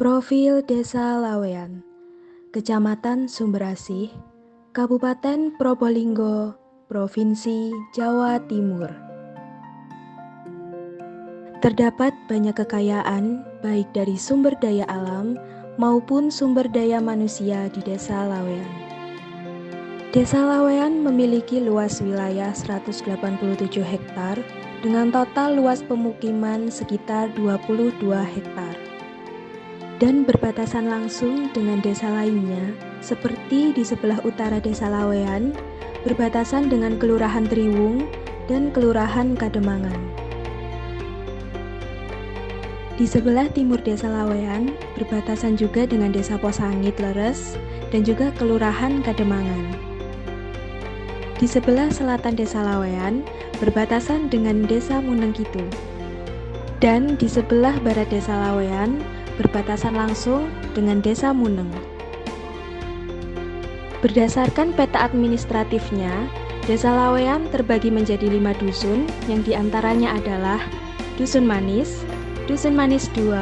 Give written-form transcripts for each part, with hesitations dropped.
Profil Desa Lawean, Kecamatan Sumberasih, Kabupaten Probolinggo, Provinsi Jawa Timur. Terdapat banyak kekayaan, baik dari sumber daya alam maupun sumber daya manusia di Desa Lawean. Desa Lawean memiliki luas wilayah 187 hektar dengan total luas pemukiman sekitar 22 hektar. Dan berbatasan langsung dengan desa lainnya, seperti di sebelah utara Desa Lawean, berbatasan dengan Kelurahan Triwung dan Kelurahan Kademangan. Di sebelah timur Desa Lawean, berbatasan juga dengan Desa Posangit Leres dan juga Kelurahan Kademangan. Di sebelah selatan Desa Lawean, berbatasan dengan Desa Munengkitu. Dan di sebelah barat Desa Lawean, berbatasan langsung dengan Desa Muneng. Berdasarkan peta administratifnya, Desa Lawean terbagi menjadi 5 dusun yang diantaranya adalah Dusun Manis, Dusun Manis 2,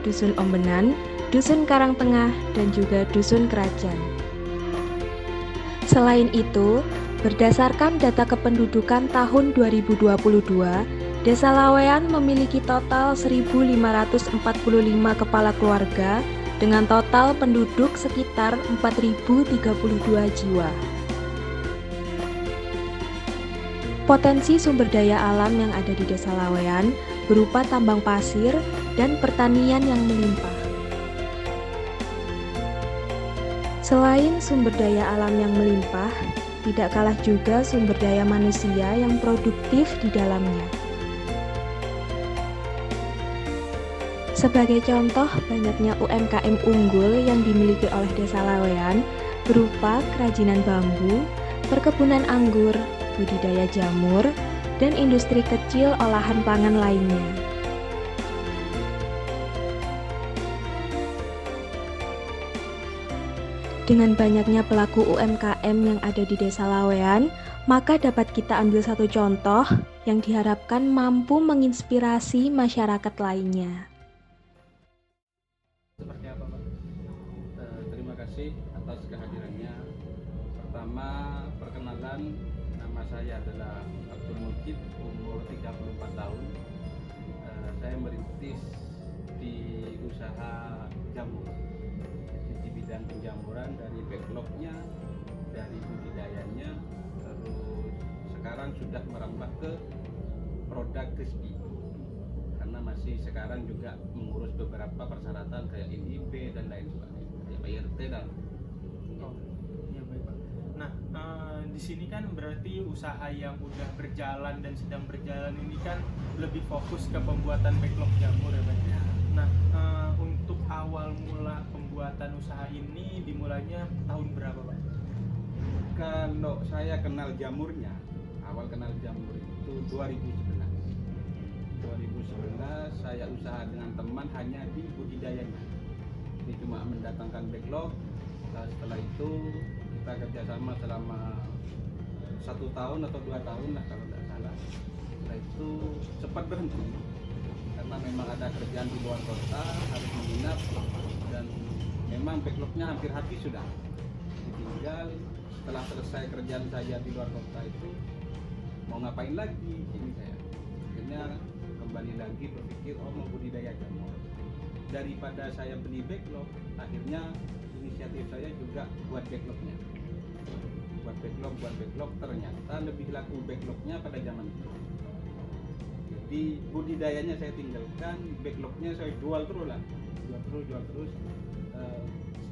Dusun Ombenan, Dusun Karangtengah, dan juga Dusun Kerajaan. Selain itu, berdasarkan data kependudukan tahun 2022, Desa Lawean memiliki total 1.545 kepala keluarga dengan total penduduk sekitar 4.032 jiwa. Potensi sumber daya alam yang ada di Desa Lawean berupa tambang pasir dan pertanian yang melimpah. Selain sumber daya alam yang melimpah, tidak kalah juga sumber daya manusia yang produktif di dalamnya. Sebagai contoh, banyaknya UMKM unggul yang dimiliki oleh Desa Lawean berupa kerajinan bambu, perkebunan anggur, budidaya jamur, dan industri kecil olahan pangan lainnya. Dengan banyaknya pelaku UMKM yang ada di Desa Lawean, maka dapat kita ambil satu contoh yang diharapkan mampu menginspirasi masyarakat lainnya. Seperti apa, Pak? Terima kasih atas kehadirannya. Pertama, perkenalan, nama saya adalah Abdul Mujib, umur 34 tahun. Saya merintis di usaha jamur, di bidang penjamuran, dari backlognya, dari budidayanya, terus sekarang sudah merambah ke produk crispy. Karena masih sekarang juga mengurus beberapa persyaratan kayak INIB dan lain sebagainya, kayak PRT dan Ya baik Pak. Nah, di sini kan berarti usaha yang udah berjalan dan sedang berjalan ini kan lebih fokus ke pembuatan backlog jamur ya Pak. Nah, untuk awal mula pembuatan usaha ini dimulainya tahun berapa Pak? kalau saya kenal jamurnya, awal kenal jamur itu 2011 saya usaha dengan teman hanya di budidayanya. Jadi cuma mendatangkan backlog. Setelah itu kita kerjasama selama 1 tahun atau 2 tahun lah kalau tidak salah. Setelah itu cepat berhenti karena memang ada kerjaan di luar kota, harus menginap, dan memang backlognya hampir habis sudah. Tinggal setelah selesai kerjaan saya di luar kota itu mau ngapain lagi ini saya. Akhirnya kembali lagi berpikir, mau budidaya jamur. Daripada saya beli backlog, akhirnya inisiatif saya juga buat backlognya. Buat backlog, ternyata lebih laku backlognya pada zaman itu. Jadi budidayanya saya tinggalkan, backlognya saya jual terus lah. Jual terus.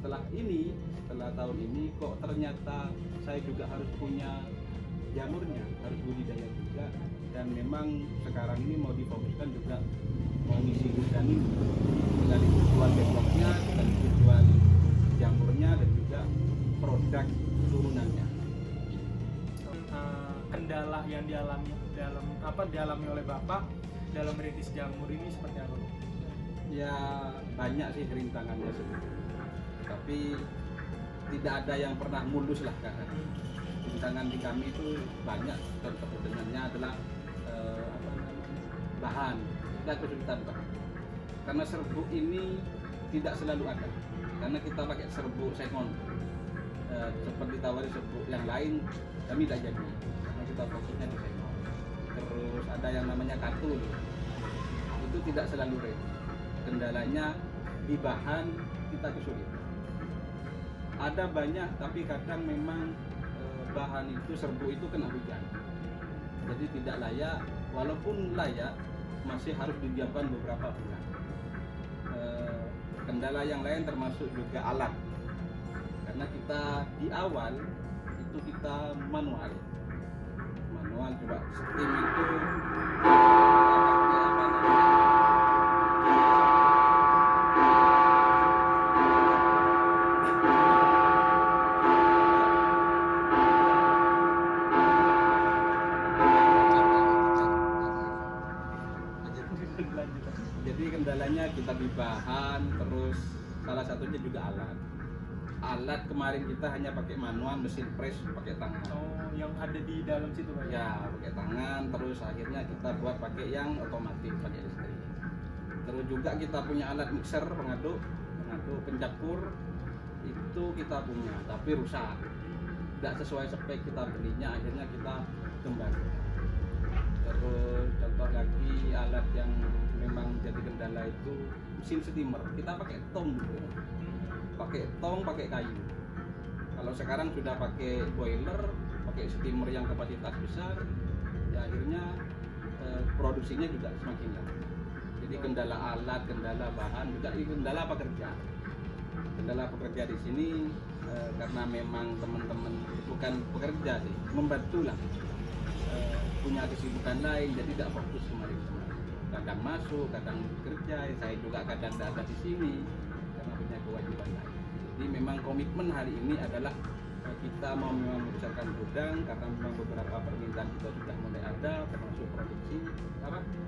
Setelah tahun ini kok ternyata saya juga harus punya jamurnya, harus budidaya juga. Dan memang sekarang ini mau difokuskan juga mau ngisi gudang dari jual backlognya, dari jual jamurnya, dan juga produk turunannya. Kendala yang dialami oleh Bapak dalam merintis jamur ini seperti apa? Ya banyak sih rintangannya sebenarnya, tapi tidak ada yang pernah mulus lah kan. Rintangan di kami itu banyak, contoh dengannya adalah bahan. Kita kesulitan Pak, karena serbuk ini tidak selalu ada, karena kita pakai serbuk second. Seperti tawari serbuk yang lain kami tidak jadi, karena kita fokusnya di second. Terus ada yang namanya katul, itu tidak selalu ready. Kendalanya di bahan kita kesulitan. Ada banyak, tapi kadang memang bahan itu serbuk itu kena hujan, jadi tidak layak. Walaupun layak, masih harus didiamkan beberapa bulan. Kendala yang lain termasuk juga alat, karena kita di awal itu kita manual coba steam itu apa namanya, jadi kendalanya kita di bahan, terus salah satunya juga alat kemarin kita hanya pakai manual, mesin press pakai tangan. Oh, yang ada di dalam situ Pak? Ya, pakai tangan, terus akhirnya kita buat pakai yang otomatis, pakai listrik. Terus juga kita punya alat mixer, pengaduk pencampur, itu kita punya, tapi rusak, tidak sesuai spek kita belinya, akhirnya kita kembali. Terus contoh lagi alat yang memang jadi kendala itu mesin steamer, kita pakai tong gitu, pakai kayu. Kalau sekarang sudah pakai boiler, pakai steamer yang kapasitas besar, ya akhirnya produksinya juga semakin lama. Jadi kendala alat, kendala bahan, juga kendala pekerja. Kendala pekerja di sini karena memang teman-teman bukan pekerja sih, membantu lah, punya kesibukan lain, jadi tidak fokus kemarin. Kadang masuk, kadang kerja, saya juga kadang tidak ada di sini karena punya kewajiban lain. Jadi memang komitmen hari ini adalah kita mau membesarkan gudang, karena memang beberapa permintaan kita sudah mulai ada, termasuk produksi,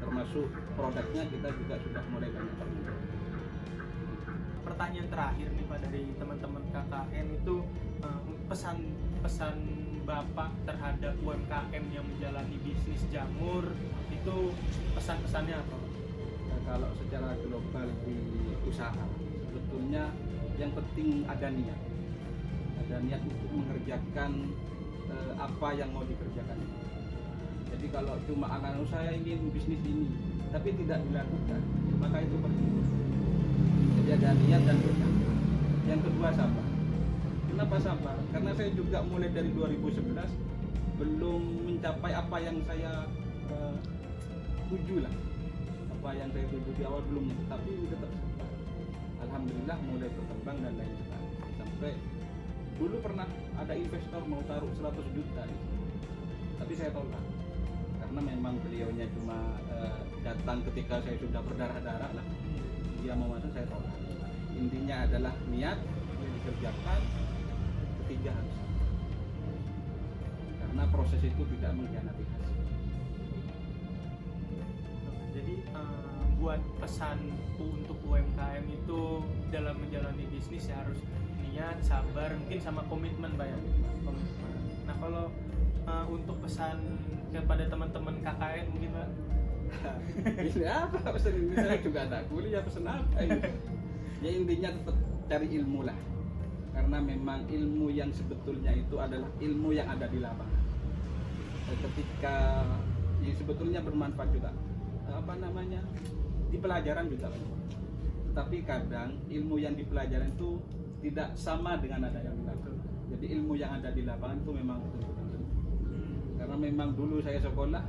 termasuk produknya kita juga sudah mulai banyak permintaan. Pertanyaan terakhir nih Pak dari teman-teman KKN itu, pesan Bapak terhadap UMKM yang menjalani bisnis jamur itu pesan-pesannya apa? Nah, kalau secara global di usaha sebetulnya yang penting ada niat untuk mengerjakan apa yang mau dikerjakan. Jadi kalau cuma anak saya ingin bisnis ini tapi tidak dilakukan, maka itu percuma. Jadi ada niat dan berkah. Yang kedua sabar. Kenapa sabar? Karena saya juga mulai dari 2011 belum mencapai apa yang saya tuju lah. Apa yang saya tuju di awal belum, tapi tetap sabar. Alhamdulillah mulai berkembang dan lain sebagainya. Sampai dulu pernah ada investor mau taruh 100 juta, tapi saya tolak. Karena memang beliaunya cuma datang ketika saya sudah berdarah-darah lah. Dia mau masuk, saya tolak. Intinya adalah niat yang dikerjakan, ketiga harus sabar. Karena proses itu tidak mengkhianati hasil. Jadi buat pesan untuk UMKM itu dalam menjalani bisnis ya harus niat, sabar, mungkin sama komitmen Pak ya. Komitmen. Nah kalau untuk pesan kepada teman-teman KKN mungkin Pak? Ini apa pesan ini? Saya juga ada kuliah, pesan apa ini? Ya intinya tetap cari ilmu lah, karena memang ilmu yang sebetulnya itu adalah ilmu yang ada di lapangan. Ketika ya sebetulnya bermanfaat juga, di pelajaran juga, tapi kadang ilmu yang di pelajaran itu tidak sama dengan ada yang di lapangan. Jadi ilmu yang ada di lapangan itu memang betul-betul. Karena memang dulu saya sekolah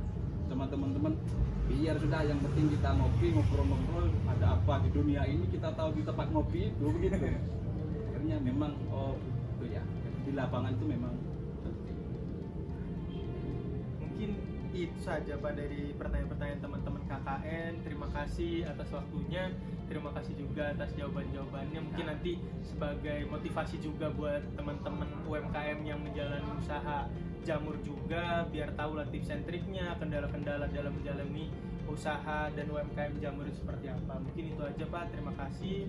sama teman-teman, biar sudah yang penting kita ngobrol-ngobrol ada apa di dunia ini, kita tahu di tempat ngopi itu begitu. Akhirnya memang itu ya, di lapangan itu memang penting. Mungkin itu saja Pak dari pertanyaan-pertanyaan teman-teman KKN. Terima kasih atas waktunya, terima kasih juga atas jawaban-jawabannya. Mungkin nanti sebagai motivasi juga buat teman-teman UMKM yang menjalani usaha jamur juga, biar tahu lah tips and triknya, kendala-kendala dalam menjalani usaha dan UMKM jamur itu seperti apa. Mungkin itu aja Pak, terima kasih.